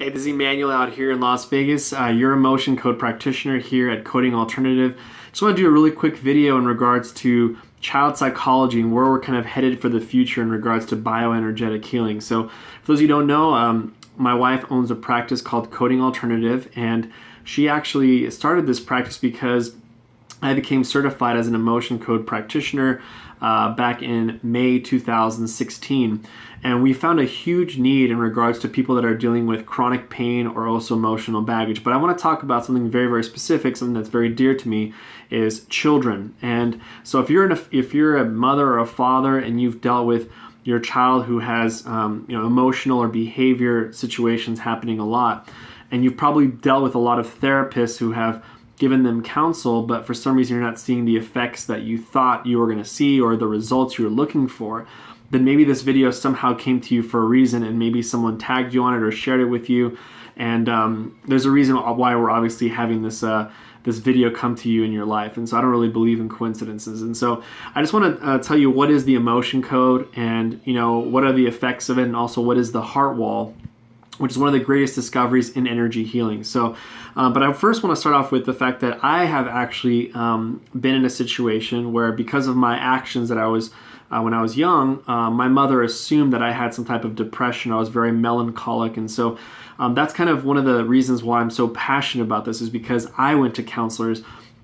Hey, this is Emmanuel out here in Las Vegas, your emotion code practitioner here at Coding Alternative. Just want to do a really quick video in regards to child psychology and where we're kind of headed for the future in regards to bioenergetic healing. So for those of you who don't know, my wife owns a practice called Coding Alternative, and she actually started this practice because I became certified as an emotion code practitioner back in May 2016. And we found a huge need in regards to people that are dealing with chronic pain or also emotional baggage. But I want to talk about something very, very specific, something that's very dear to me, is children. And so if you're a mother or a father and you've dealt with your child who has emotional or behavior situations happening a lot, and you've probably dealt with a lot of therapists who have given them counsel, but for some reason you're not seeing the effects that you thought you were going to see or the results you were looking for, then maybe this video somehow came to you for a reason, and maybe someone tagged you on it or shared it with you. And there's a reason why we're obviously having this video come to you in your life. And so I don't really believe in coincidences. And so I just want to tell you what is the emotion code, and what are the effects of it, and also what is the heart wall, which is one of the greatest discoveries in energy healing. So, but I first want to start off with the fact that I have actually been in a situation where, because of my actions that I was when I was young, my mother assumed that I had some type of depression. I was very melancholic, and so that's kind of one of the reasons why I'm so passionate about this, is because I went to counselors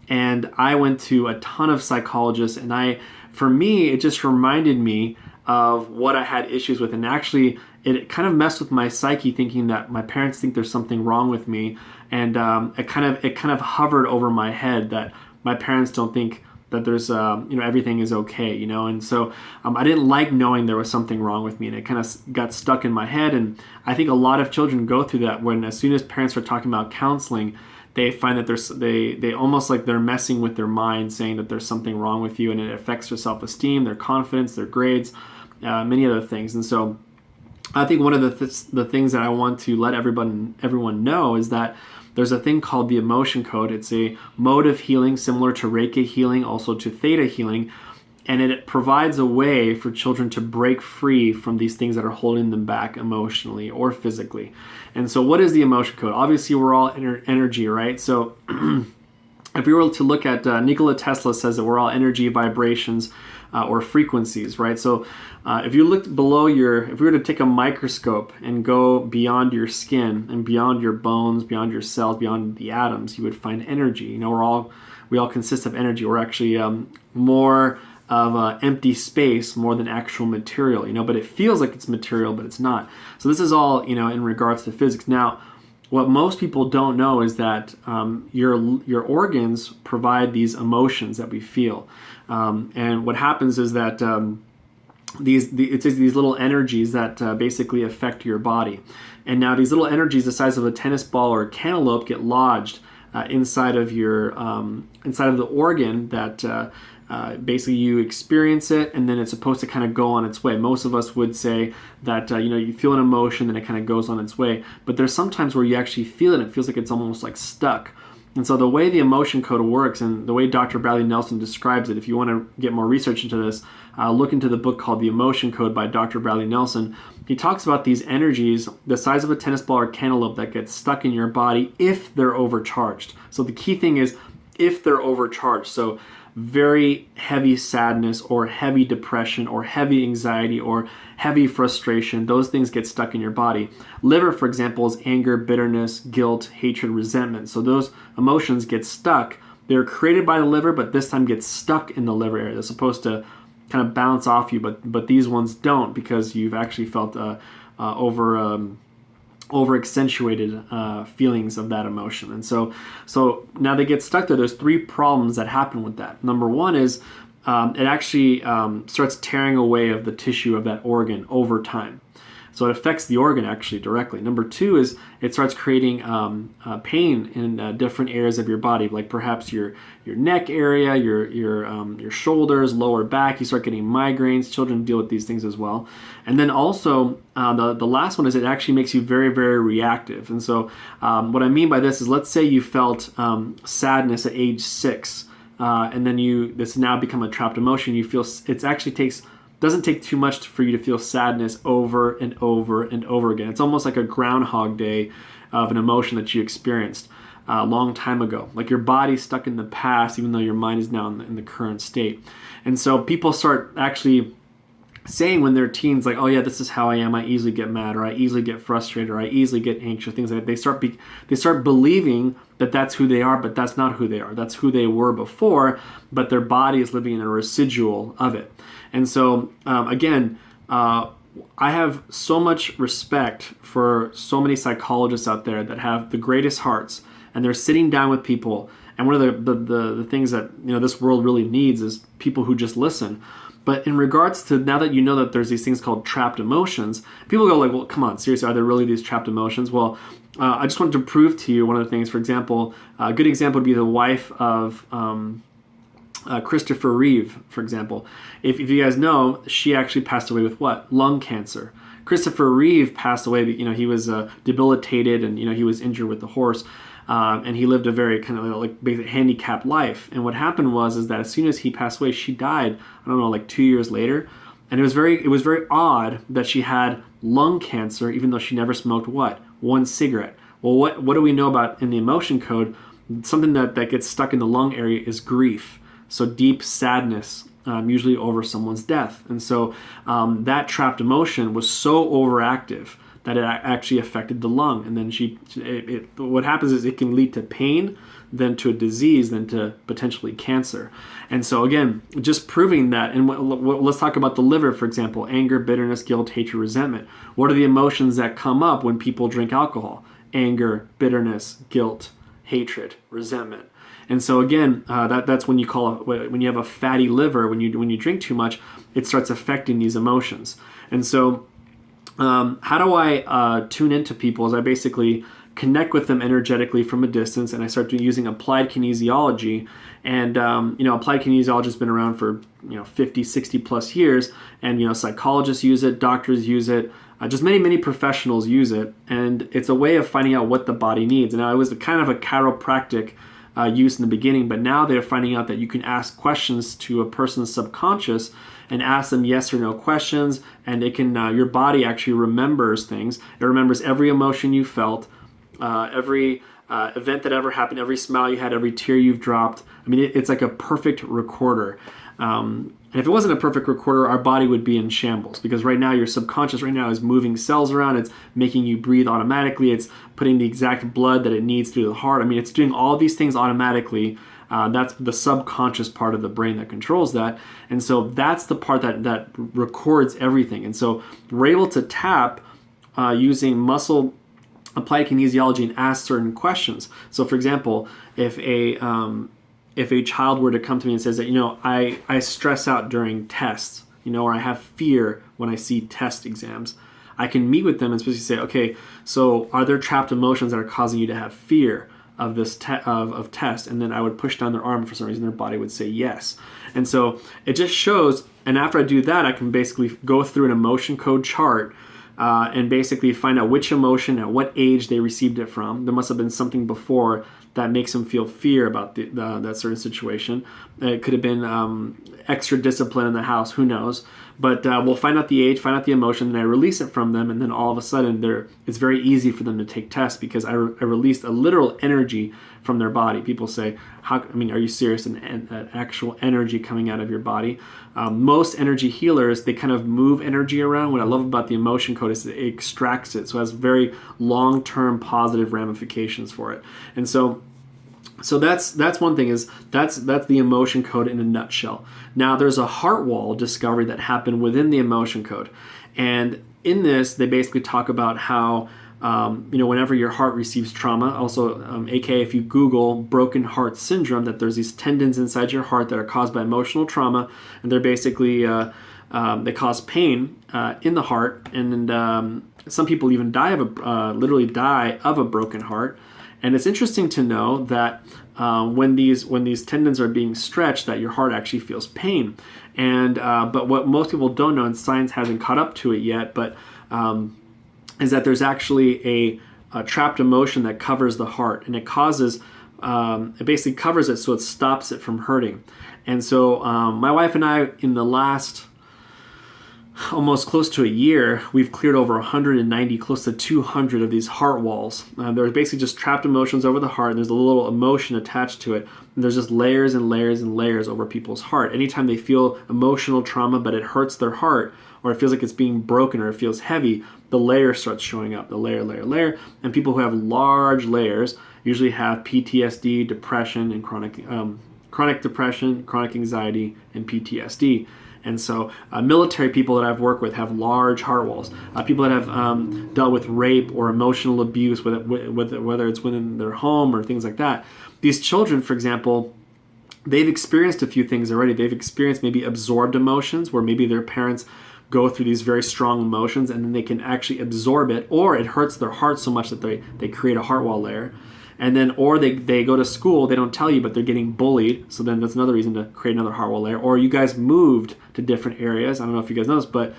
and I went to a ton of psychologists, and for me, it just reminded me of what I had issues with, and actually it kind of messed with my psyche, thinking that my parents think there's something wrong with me, and it kind of hovered over my head that my parents don't think that there's everything is okay, and so I didn't like knowing there was something wrong with me, and it kind of got stuck in my head. And I think a lot of children go through that, when as soon as parents start talking about counseling, they find that they almost like they're messing with their mind, saying that there's something wrong with you, and it affects their self-esteem, their confidence, their grades, many other things. And so I think one of the things that I want to let everyone know is that there's a thing called the emotion code. It's a mode of healing similar to Reiki healing, also to Theta healing, and it provides a way for children to break free from these things that are holding them back emotionally or physically. And so what is the emotion code? Obviously, we're all energy, right? So if we were to look at Nikola Tesla says that we're all energy vibrations or frequencies, right? So if you looked below if we were to take a microscope and go beyond your skin and beyond your bones, beyond your cells, beyond the atoms, you would find energy. We all consist of energy. We're actually more of empty space more than actual material, but it feels like it's material, but it's not. So this is all, in regards to physics. Now, what most people don't know is that your organs provide these emotions that we feel, and what happens is that these little energies that basically affect your body. And now these little energies, the size of a tennis ball or a cantaloupe, get lodged inside of the organ that. Basically you experience it, and then it's supposed to kind of go on its way. Most of us would say that you feel an emotion, then it kind of goes on its way, but there's sometimes where you actually feel it, and it feels like it's almost like stuck. And so the way the emotion code works, and the way Dr. Bradley Nelson describes it, if you want to get more research into this, look into the book called The Emotion Code by Dr. Bradley Nelson. He talks about these energies the size of a tennis ball or cantaloupe that get stuck in your body if they're overcharged. So the key thing is if they're overcharged. So very heavy sadness or heavy depression or heavy anxiety or heavy frustration, those things get stuck in your body. Liver, for example, is anger, bitterness, guilt, hatred, resentment. So those emotions get stuck. They're created by the liver, but this time get stuck in the liver area. They're supposed to kind of bounce off you, but these ones don't, because you've actually felt over accentuated feelings of that emotion. And so now they get stuck there. There's three problems that happen with that. Number one is it actually starts tearing away of the tissue of that organ over time. So it affects the organ actually directly. Number two is it starts creating pain in different areas of your body, like perhaps your neck area, your shoulders, lower back. You start getting migraines. Children deal with these things as well. And then also the last one is it actually makes you very, very reactive. And so what I mean by this is, let's say you felt sadness at age 6, and then this now become a trapped emotion. You feel it actually takes doesn't take too much for you to feel sadness over and over and over again. It's almost like a Groundhog Day of an emotion that you experienced a long time ago. Like your body's stuck in the past, even though your mind is now in the current state. And so people start actually saying when they're teens, like, oh yeah, this is how I am. I easily get mad, or I easily get frustrated, or I easily get anxious, things like that. They start believing that that's who they are, but that's not who they are. That's who they were before, but their body is living in a residual of it. And so, again, I have so much respect for so many psychologists out there that have the greatest hearts, and they're sitting down with people. And one of the things that this world really needs is people who just listen. But in regards to, now that you know that there's these things called trapped emotions, people go like, well, come on, seriously, are there really these trapped emotions? Well, I just wanted to prove to you one of the things. For example, a good example would be the wife of Christopher Reeve, for example. If you guys know, she actually passed away with what? Lung cancer. Christopher Reeve passed away, he was debilitated, and he was injured with the horse. And he lived a very kind of like basically handicapped life. And what happened was that as soon as he passed away, she died, I don't know, like 2 years later. And it was very odd that she had lung cancer, even though she never smoked what? One cigarette. Well, what do we know about in the emotion code? Something that gets stuck in the lung area is grief. So deep sadness, usually over someone's death. And so that trapped emotion was so overactive that it actually affected the lung. And then what happens is it can lead to pain, then to a disease, then to potentially cancer. And so again, just proving that, and let's talk about the liver, for example, anger, bitterness, guilt, hatred, resentment. What are the emotions that come up when people drink alcohol? Anger, bitterness, guilt, hatred, resentment. And so again, that's when when you have a fatty liver, when you drink too much, it starts affecting these emotions. And so how do I tune into people? Is I basically connect with them energetically from a distance, and I start using applied kinesiology. And applied kinesiology has been around for 50, 60 plus years, and psychologists use it, doctors use it, just many professionals use it, and it's a way of finding out what the body needs. And now it was kind of a chiropractic use in the beginning, but now they're finding out that you can ask questions to a person's subconscious and ask them yes or no questions, and it can your body actually remembers things. It remembers every emotion you felt, every event that ever happened, every smile you had, every tear you've dropped. I mean, it's like a perfect recorder. And if it wasn't a perfect recorder, our body would be in shambles, because right now your subconscious right now is moving cells around. It's making you breathe automatically. It's putting the exact blood that it needs through the heart. I mean, it's doing all these things automatically. That's the subconscious part of the brain that controls that. And so that's the part that records everything. And so we're able to tap using muscle applied kinesiology and ask certain questions. So for example, if a child were to come to me and says that, I stress out during tests, or I have fear when I see test exams, I can meet with them and specifically say, okay, so are there trapped emotions that are causing you to have fear of this of test? And then I would push down their arm. For some reason their body would say yes. And so it just shows, and after I do that, I can basically go through an emotion code chart and basically find out which emotion at what age they received it from. There must have been something before that makes them feel fear about that certain situation. It could have been extra discipline in the house, who knows. But we'll find out the age, find out the emotion, and I release it from them, and then all of a sudden it's very easy for them to take tests, because I released a literal energy from their body. People say, are you serious? An actual energy coming out of your body. Most energy healers, they kind of move energy around. What I love about the emotion code is it extracts it, so it has very long-term positive ramifications for it. And so that's one thing, is that's the emotion code in a nutshell. Now there's a heart wall discovery that happened within the emotion code, and in this they basically talk about how whenever your heart receives trauma, also aka if you Google broken heart syndrome, that there's these tendons inside your heart that are caused by emotional trauma, and they're basically they cause pain in the heart, and some people even literally die of a broken heart. And it's interesting to know that when these tendons are being stretched, that your heart actually feels pain. And but what most people don't know, and science hasn't caught up to it yet, but is that there's actually a trapped emotion that covers the heart, and it causes it basically covers it so it stops it from hurting. And so my wife and I, in the last almost close to a year, we've cleared over 190, close to 200 of these heart walls. They're basically just trapped emotions over the heart, and there's a little emotion attached to it. And there's just layers and layers and layers over people's heart. Anytime they feel emotional trauma, but it hurts their heart, or it feels like it's being broken, or it feels heavy, the layer starts showing up, the layer. And people who have large layers usually have PTSD, depression, and chronic depression, chronic anxiety, and PTSD. And so military people that I've worked with have large heart walls. People that have dealt with rape or emotional abuse, whether it's within their home or things like that. These children, for example, they've experienced a few things already. They've experienced maybe absorbed emotions, where maybe their parents go through these very strong emotions and then they can actually absorb it, or it hurts their heart so much that they create a heart wall layer. And then, or they go to school, they don't tell you, but they're getting bullied. So then that's another reason to create another heart wall layer. Or you guys moved to different areas. I don't know if you guys know this, but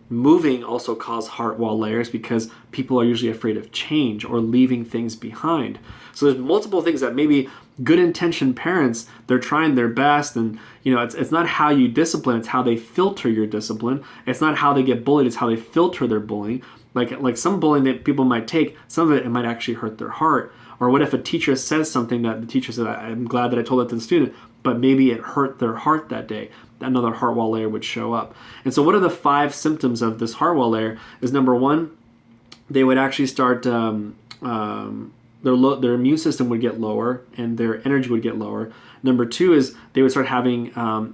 moving also causes heart wall layers because people are usually afraid of change or leaving things behind. So there's multiple things that maybe good intentioned parents, they're trying their best, and it's not how you discipline, it's how they filter your discipline. It's not how they get bullied, it's how they filter their bullying. Like some bullying that people might take, some of it might actually hurt their heart. Or what if a teacher says something that the teacher said, I'm glad that I told that to the student, but maybe it hurt their heart that day. Another heart wall layer would show up. And so what are the 5 symptoms of this heart wall layer? Is number 1, they would actually start, their immune system would get lower and their energy would get lower. Number 2 is they would start having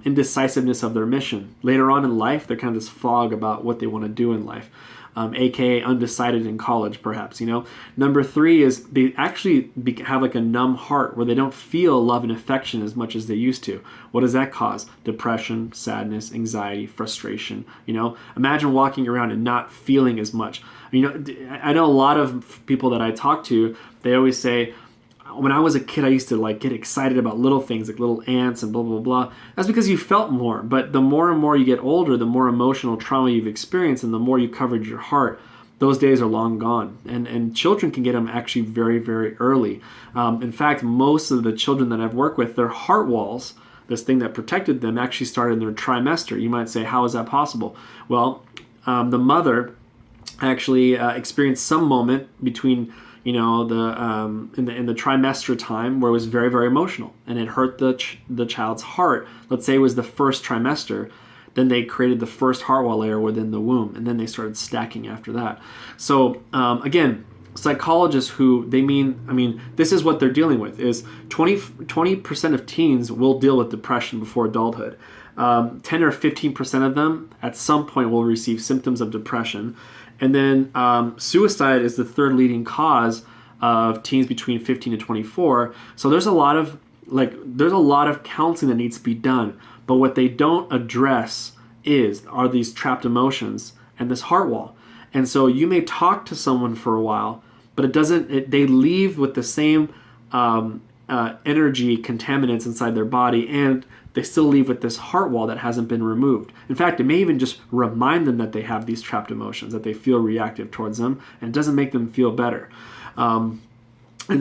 indecisiveness of their mission. Later on in life, they're kind of this fog about what they want to do in life. AKA undecided in college, perhaps, Number 3 is they actually have like a numb heart where they don't feel love and affection as much as they used to. What does that cause? Depression, sadness, anxiety, frustration. Imagine walking around and not feeling as much. I know a lot of people that I talk to, they always say, when I was a kid, I used to get excited about little things like little ants and blah, blah, blah. That's because you felt more. But the more and more you get older, the more emotional trauma you've experienced and the more you covered your heart, those days are long gone. And children can get them actually very, very early. In fact, most of the children that I've worked with, their heart walls, this thing that protected them, actually started in their trimester. You might say, how is that possible? Well, the mother actually experienced some moment between in the trimester time where it was very, very emotional and it hurt the child's heart. Let's say it was the first trimester. Then they created the first heart wall layer within the womb, and then they started stacking after that. So again, psychologists this is what they're dealing with, is 20% of teens will deal with depression before adulthood. 10 or 15% of them at some point will receive symptoms of depression. And then suicide is the third leading cause of teens between 15 and 24. So there's a lot of counseling that needs to be done. But what they don't address are these trapped emotions and this heart wall. And so you may talk to someone for a while, but they leave with the same energy contaminants inside their body, and they still leave with this heart wall that hasn't been removed. In fact, it may even just remind them that they have these trapped emotions, that they feel reactive towards them, and it doesn't make them feel better. And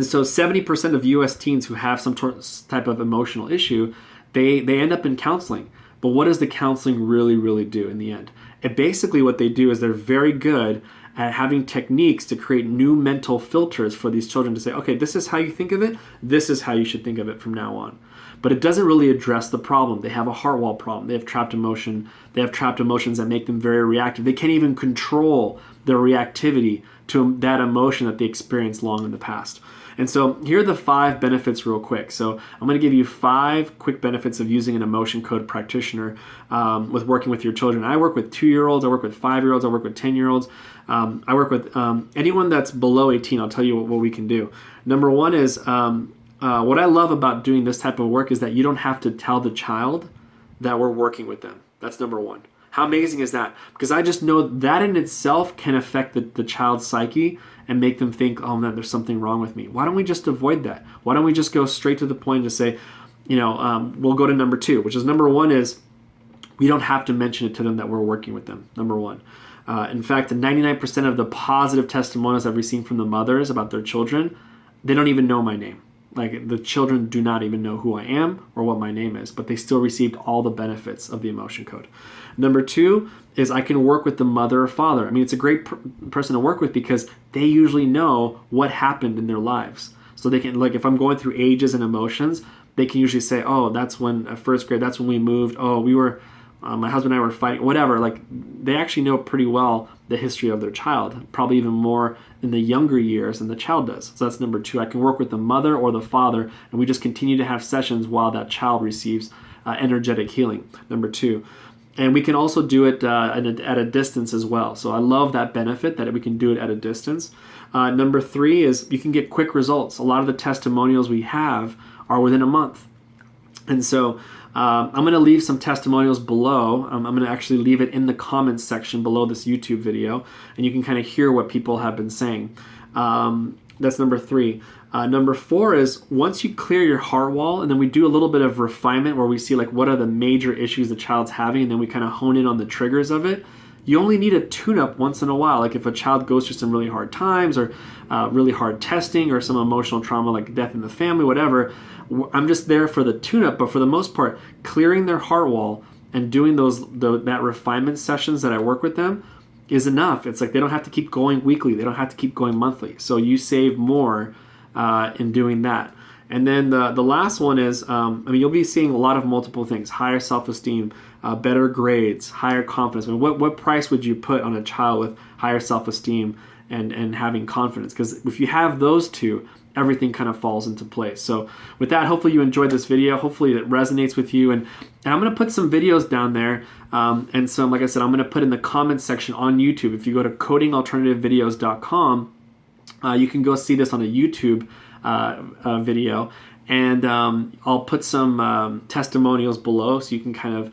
so 70% of U.S. teens who have some type of emotional issue, they end up in counseling. But what does the counseling really, really do in the end? Basically what they do is they're very good at having techniques to create new mental filters for these children to say, okay, this is how you think of it, this is how you should think of it from now on. But it doesn't really address the problem. They have a heart wall problem. They have trapped emotion. They have trapped emotions that make them very reactive. They can't even control their reactivity to that emotion that they experienced long in the past. And so here are the 5 benefits real quick. So I'm going to give you 5 quick benefits of using an emotion code practitioner with working with your children. I work with 2-year-olds. I work with 5-year-olds. I work with 10-year-olds. I work with anyone that's below 18. I'll tell you what we can do. Number 1 is what I love about doing this type of work is that you don't have to tell the child that we're working with them. That's number 1. How amazing is that? Because I just know that in itself can affect the child's psyche and make them think, oh man, there's something wrong with me. Why don't we just avoid that? Why don't we just go straight to the point and say, we'll go to number 2, which is number 1 is we don't have to mention it to them that we're working with them, number 1. In fact, 99% of the positive testimonials I've received from the mothers about their children, they don't even know my name. Like the children do not even know who I am or what my name is, but they still received all the benefits of the emotion code. Number 2 is I can work with the mother or father. I mean, it's a great person to work with because they usually know what happened in their lives. So they can, like, if I'm going through ages and emotions, they can usually say, oh, that's when first grade, that's when we moved. Oh, we were, my husband and I were fighting, whatever. Like, they actually know pretty well the history of their child, probably even more in the younger years than the child does. So that's number 2. I can work with the mother or the father, and we just continue to have sessions while that child receives energetic healing, number 2. And we can also do it at a distance as well. So I love that benefit that we can do it at a distance. Number 3 is you can get quick results. A lot of the testimonials we have are within a month. And so I'm going to leave some testimonials below. I'm going to actually leave it in the comments section below this YouTube video, and you can kind of hear what people have been saying. That's number 3. Number 4 is once you clear your heart wall, and then we do a little bit of refinement where we see like what are the major issues the child's having, and then we kind of hone in on the triggers of it. You only need a tune-up once in a while. Like if a child goes through some really hard times or really hard testing or some emotional trauma like death in the family, whatever, I'm just there for the tune-up. But for the most part, clearing their heart wall and doing that refinement sessions that I work with them is enough. It's like they don't have to keep going weekly. They don't have to keep going monthly. So you save more in doing that. And then the last one is, you'll be seeing a lot of multiple things: higher self-esteem, better grades, higher confidence. I mean, what price would you put on a child with higher self-esteem and having confidence? Because if you have those two, everything kind of falls into place. So with that, hopefully you enjoyed this video. Hopefully it resonates with you. And I'm going to put some videos down there. And so, like I said, I'm going to put in the comments section on YouTube. If you go to codingalternativevideos.com, you can go see this on a YouTube video, and I'll put some testimonials below so you can kind of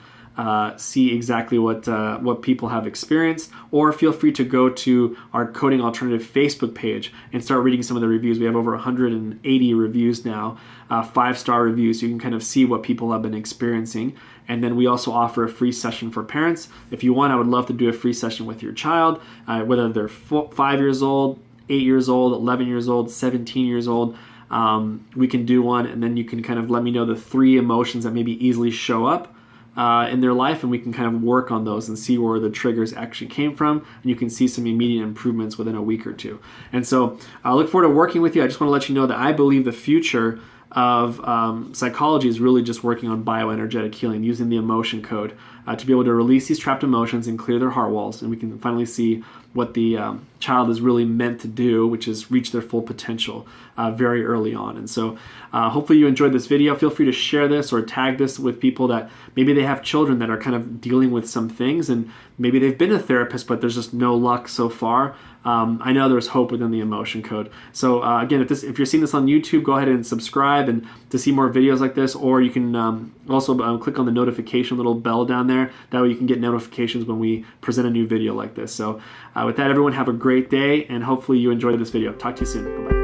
see exactly what people have experienced. Or feel free to go to our Coding Alternative Facebook page and start reading some of the reviews. We have over 180 reviews now, 5-star reviews, so you can kind of see what people have been experiencing. And then we also offer a free session for parents. If you want, I would love to do a free session with your child, whether they're 5 years old, 8 years old, 11 years old, 17 years old. We can do one, and then you can kind of let me know the 3 emotions that maybe easily show up in their life, and we can kind of work on those and see where the triggers actually came from, and you can see some immediate improvements within a week or 2. And so I look forward to working with you. I just want to let you know that I believe the future of psychology is really just working on bioenergetic healing, using the emotion code to be able to release these trapped emotions and clear their heart walls, and we can finally see what the child is really meant to do, which is reach their full potential very early on. And so hopefully you enjoyed this video. Feel free to share this or tag this with people that maybe they have children that are kind of dealing with some things, and maybe they've been a therapist, but there's just no luck so far. I know there's hope within the emotion code. So again, if you're seeing this on YouTube, go ahead and subscribe and to see more videos like this, or you can also click on the notification little bell down there. That way you can get notifications when we present a new video like this. So with that, everyone, have a great day, and hopefully you enjoyed this video. Talk to you soon. Bye-bye.